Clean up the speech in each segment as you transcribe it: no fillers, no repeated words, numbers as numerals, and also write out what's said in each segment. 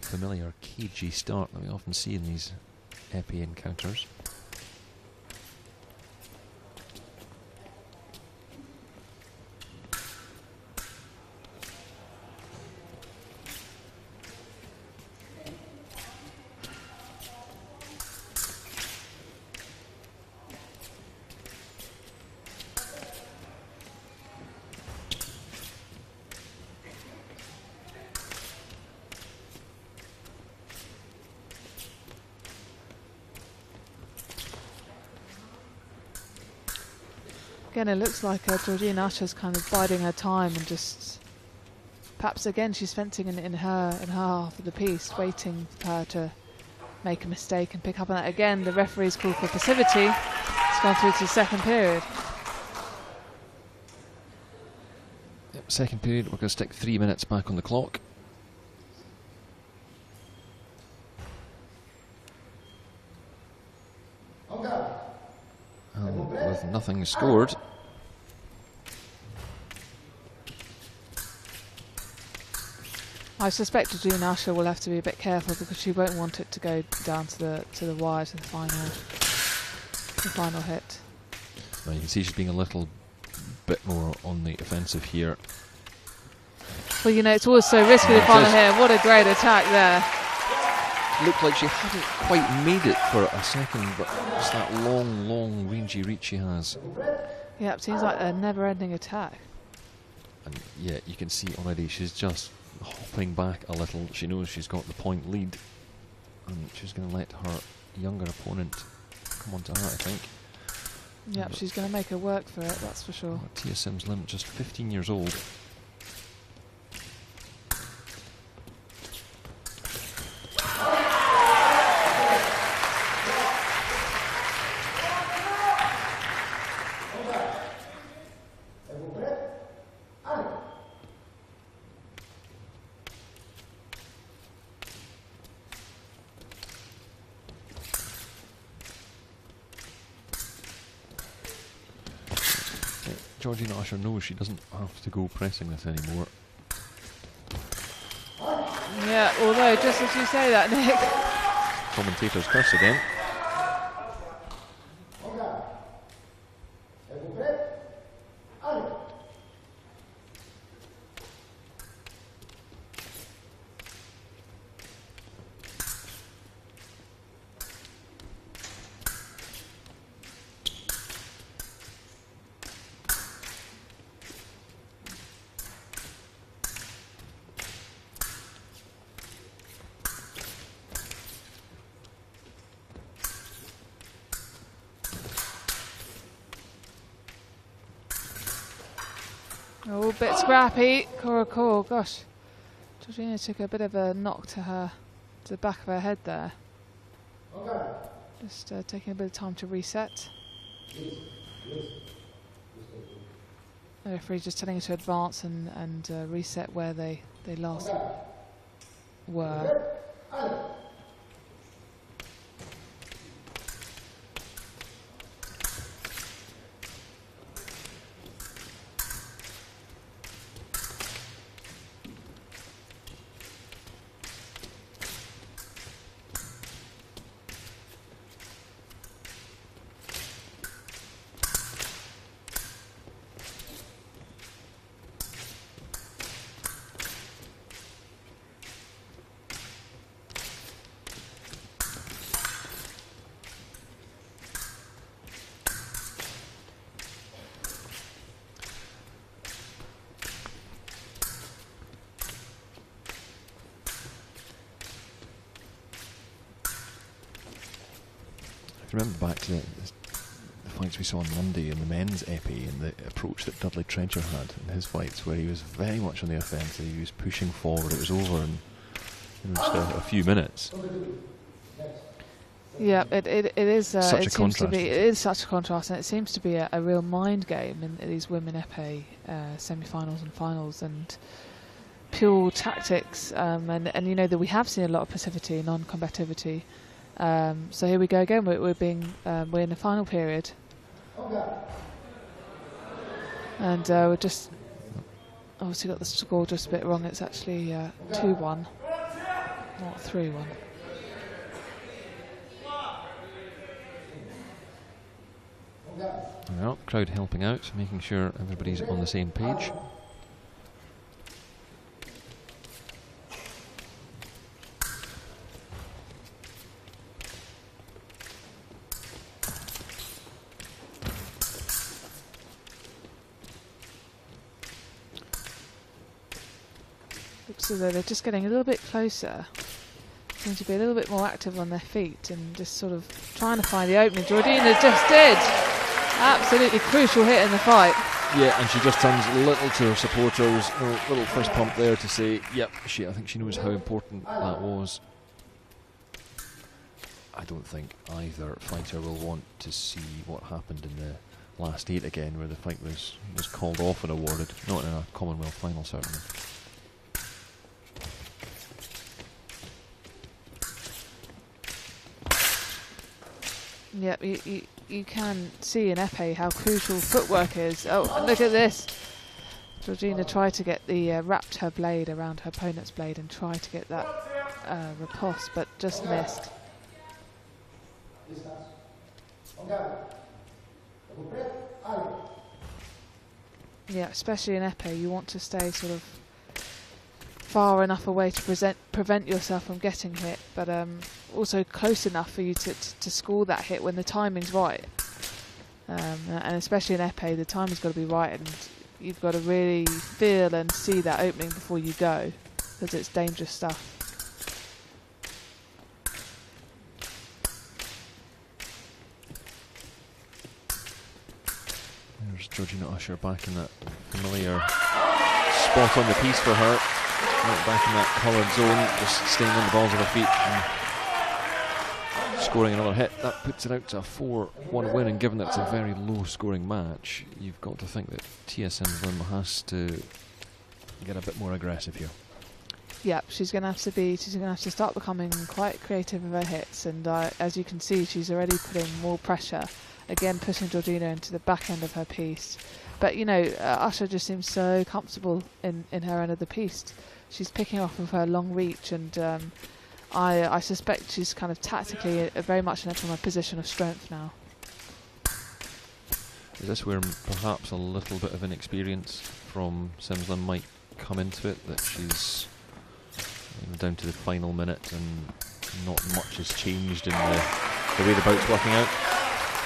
familiar cagey start that we often see in these épée encounters. Again, it looks like Georgina Usher's kind of biding her time and just, perhaps again she's fencing in her half of the piece, waiting for her to make a mistake and pick up on that. Again, the referee's called for passivity. It's gone through to the second period. Yep, second period, we're going to stick 3 minutes back on the clock. With nothing scored. I suspect Georgina Usher will have to be a bit careful because she won't want it to go down to the wire to the final hit. Well, you can see she's being a little bit more on the offensive here. Well, you know, it's always so risky to final hit. What a great attack there. Looked like she hadn't quite made it for a second, but it's that long rangy reach she has. Yeah, it seems like a never-ending attack. And yeah, you can see already she's just hopping back a little. She knows she's got the point lead, and she's going to let her younger opponent come on to her, I think. Yep, she's going to make her work for it, that's for sure. Simms-Lymn, just 15 years old. Georgina Usher knows she doesn't have to go pressing this anymore. Yeah, although just as you say that, Nick. Commentator's curse again. Oh, a bit scrappy. Cora, gosh. Georgina took a bit of a knock to the back of her head there. Just taking a bit of time to reset. The referee just telling her to advance and reset where they last were. Remember back to the fights we saw on Monday in the men's épée and the approach that Dudley Trencher had in his fights, where he was very much on the offensive. He was pushing forward. It was over in just a few minutes. Yeah, it is. Such it a contrast. It is such a contrast, and it seems to be a real mind game in these women épée semi-finals and finals, and pure tactics. And you know that we have seen a lot of passivity, non-combativity. So here we go again. We're in the final period, and we're just obviously got the score just a bit wrong. It's actually 2-1. Not 3-1. Well, crowd helping out, making sure everybody's on the same page. Looks as though they're just getting a little bit closer. Seem to be a little bit more active on their feet and just sort of trying to find the opening. Georgina just did! Absolutely crucial hit in the fight. Yeah, and she just turns a little to her supporters, a little fist pump there to say, yep, I think she knows how important that was. I don't think either fighter will want to see what happened in the last 8 again, where the fight was called off and awarded. Not in a Commonwealth final, certainly. Yep, you can see in Épée how crucial footwork is. Oh, look at this! Georgina tried to get wrapped her blade around her opponent's blade and tried to get that riposte, but just missed. Yeah, especially in Épée, you want to stay sort of far enough away to prevent yourself from getting hit, but also close enough for you to score that hit when the timing's right. And especially in Épée, the timing's got to be right, and you've got to really feel and see that opening before you go, because it's dangerous stuff. There's Georgina Usher back in that familiar spot on the piece for her. Right back in that coloured zone, just staying on the balls of her feet and scoring another hit. That puts it out to a 4-1 win, and given that it's a very low scoring match, you've got to think that Simms-Lymn has to get a bit more aggressive here. Yep, she's going to have to start becoming quite creative with her hits, and as you can see, she's already putting more pressure, again pushing Georgina into the back end of her piece. But you know, Usher just seems so comfortable in her end of the piece. She's picking off of her long reach, and I suspect she's kind of tactically very much from a position of strength now. Is this where perhaps a little bit of inexperience from Simms-Lymn might come into it, that she's down to the final minute and not much has changed in the way the bout's working out?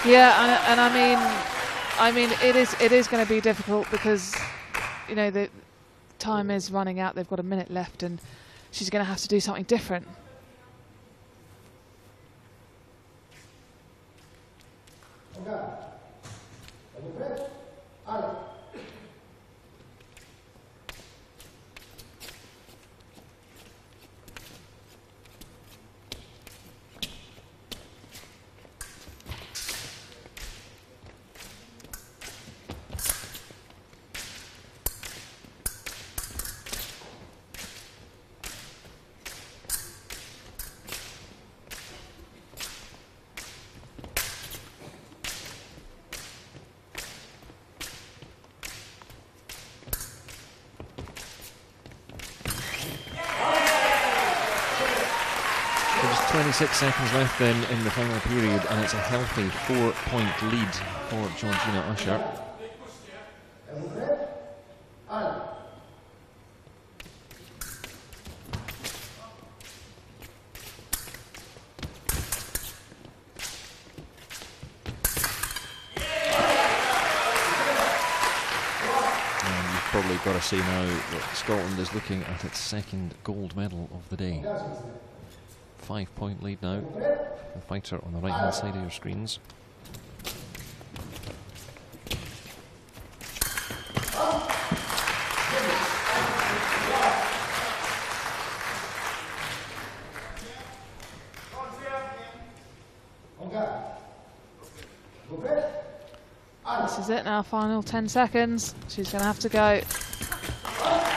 Yeah, and I mean it is going to be difficult, because you know the time is running out. They've got a minute left, and she's going to have to do something different. There's 26 seconds left then in the final period, and it's a healthy 4-point lead for Georgina Usher. Probably got to say now that Scotland is looking at its second gold medal of the day. 5-point lead now. The fighter on the right hand side of your screens. This is it now, final 10 seconds. She's going to have to go.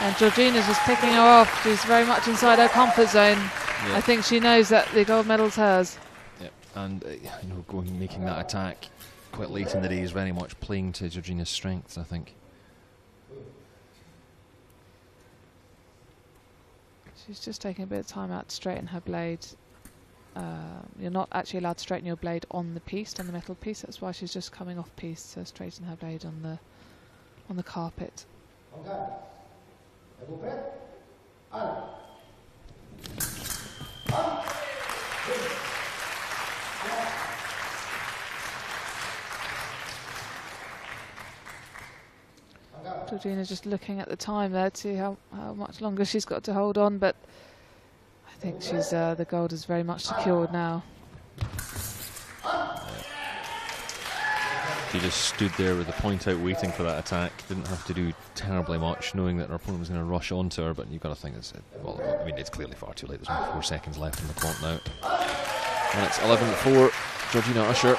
And Georgina's just picking her off. She's very much inside her comfort zone. Yep. I think she knows that the gold medal's hers. Yep. And you know, making that attack quite late in the day is very much playing to Georgina's strengths, I think. She's just taking a bit of time out to straighten her blade. You're not actually allowed to straighten your blade on the piece, on the metal piece. That's why she's just coming off piece to straighten her blade on the carpet. Georgina's just looking at the time there to see how much longer she's got to hold on, but I think she's the gold is very much secured now. She just stood there with the point out waiting for that attack. Didn't have to do terribly much, knowing that her opponent was going to rush onto her, but you've got to think it's, well, I mean, it's clearly far too late. There's only 4 seconds left on the clock now. And it's 11-4, Georgina Usher.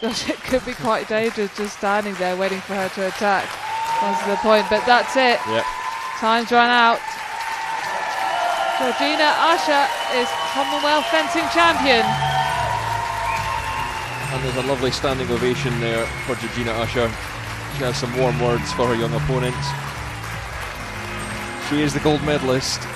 Gosh, it could be quite dangerous just standing there waiting for her to attack. That's the point, but that's it. Yep. Time's run out. Georgina Usher is Commonwealth fencing champion. And there's a lovely standing ovation there for Georgina Usher. She has some warm words for her young opponent. She is the gold medalist.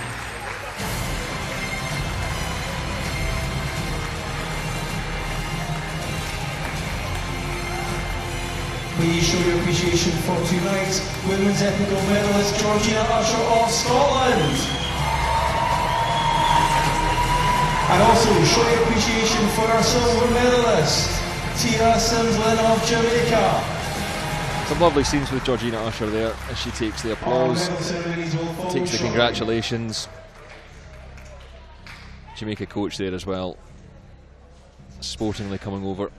Please show your appreciation for tonight's women's Épée gold medalist Georgina Usher of Scotland. And also show your appreciation for our silver medalist, Simms-Lymn of Jamaica. Some lovely scenes with Georgina Usher there as she takes the applause, takes the congratulations. Jamaica coach there as well, sportingly coming over.